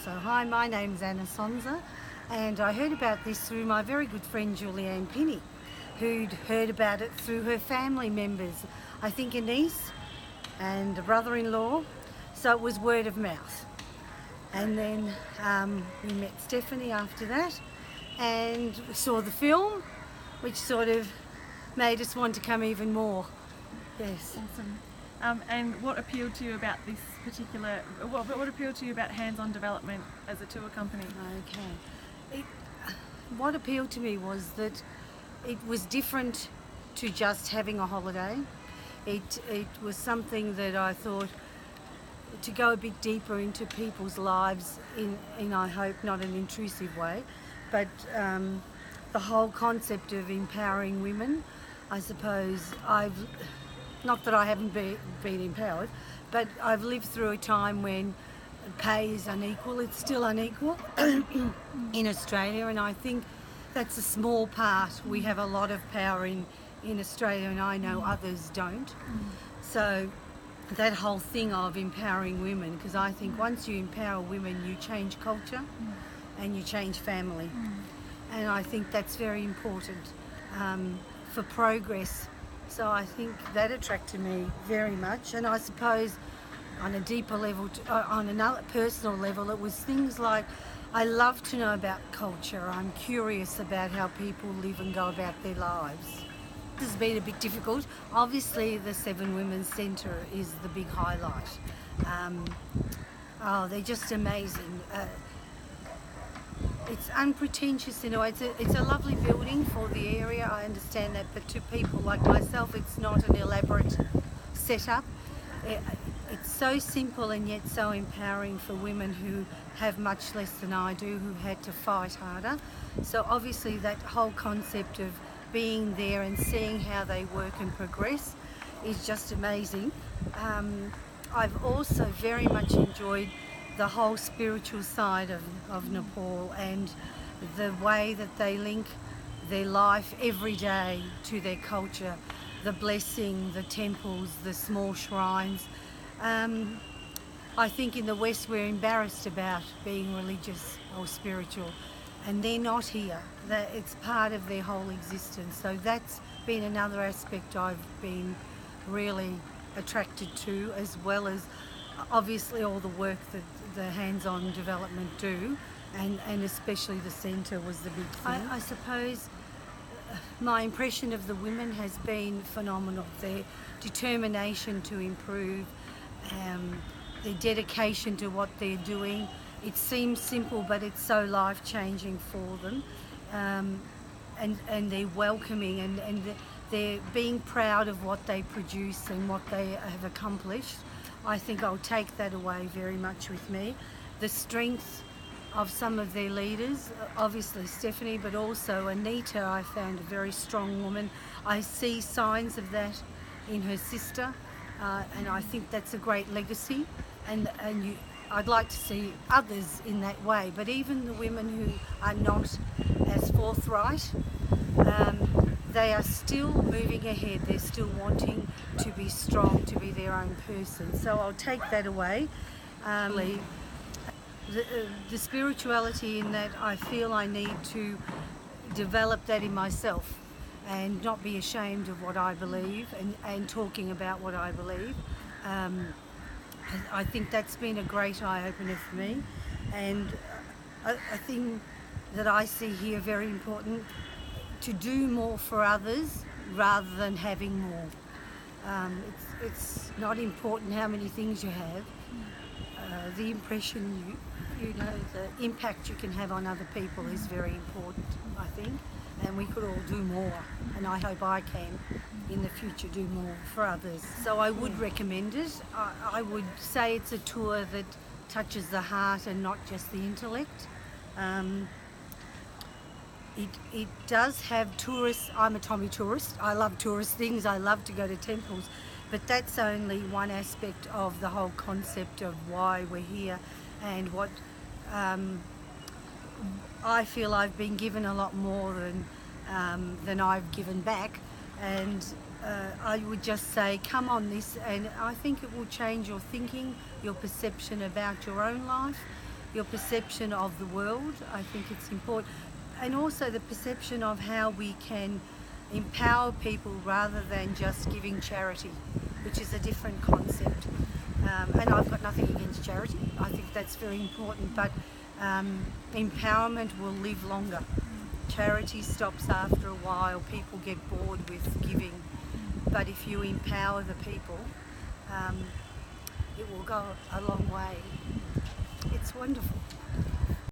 So hi, my name's Sonza, and I heard about this through my very good friend Julianne Pinney, who'd heard about it through her family members, I think a niece and a brother-in-law, so it was word of mouth. And then we met Stephanie after that, and we saw the film, which sort of made us want to come even more. Yes. Awesome. And what appealed to you about this particular, what appealed to you about hands-on development as a tour company? Okay. What appealed to me was that it was different to just having a holiday. It was something that I thought to go a bit deeper into people's lives in I hope not an intrusive way, but the whole concept of empowering women. I suppose not that I haven't been empowered, but I've lived through a time when pay is unequal. It's still unequal in Australia, and I think that's a small part. We have a lot of power in Australia, and I know others don't. So that whole thing of empowering women, because I think once you empower women, you change culture and you change family. And I think that's very important for progress. So I think that attracted me very much. And I suppose on a deeper level, on another personal level, it was things like I love to know about culture. I'm curious about how people live and go about their lives. This has been a bit difficult. Obviously, the Seven Women's Centre is the big highlight. They're just amazing. It's unpretentious in a way. It's a lovely building for the area, I understand that, but to people like myself, it's not an elaborate setup. It's so simple and yet so empowering for women who have much less than I do, who had to fight harder. So obviously that whole concept of being there and seeing how they work and progress is just amazing. I've also very much enjoyed the whole spiritual side of Nepal and the way that they link their life every day to their culture, the blessing, the temples, the small shrines. I think in the West we're embarrassed about being religious or spiritual, and they're not here. It's part of their whole existence. So that's been another aspect I've been really attracted to, as well as obviously all the work that the hands-on development do, and especially the centre was the big thing. I suppose my impression of the women has been phenomenal. Their determination to improve, their dedication to what they're doing. It seems simple, but it's so life-changing for them, and they're welcoming, and they're being proud of what they produce and what they have accomplished. I think I'll take that away very much with me. The strength of some of their leaders, obviously Stephanie, but also Anita, I found a very strong woman. I see signs of that in her sister, and I think that's a great legacy. I'd like to see others in that way, but even the women who are not as forthright, they are still moving ahead. They're still wanting to be strong, to be their own person. So I'll take that away. The spirituality in that, I feel I need to develop that in myself and not be ashamed of what I believe and talking about what I believe. I think that's been a great eye-opener for me, and a thing that I see here very important, to do more for others rather than having more. It's not important how many things you have. The impression the impact you can have on other people is very important, I think, and we could all do more, and I hope I can in the future do more for others. So I would recommend it. I would say it's a tour that touches the heart and not just the intellect. It does have tourists. I'm a Tommy tourist. I love tourist things. I love to go to temples, but that's only one aspect of the whole concept of why we're here, and what I feel I've been given a lot more than I've given back, and I would just say come on this, and I think it will change your thinking, your perception about your own life, your perception of the world. I think it's important. And also the perception of how we can empower people rather than just giving charity, which is a different concept. And I've got nothing against charity. I think that's very important, but empowerment will live longer. Charity stops after a while, people get bored with giving, but if you empower the people, it will go a long way. It's wonderful.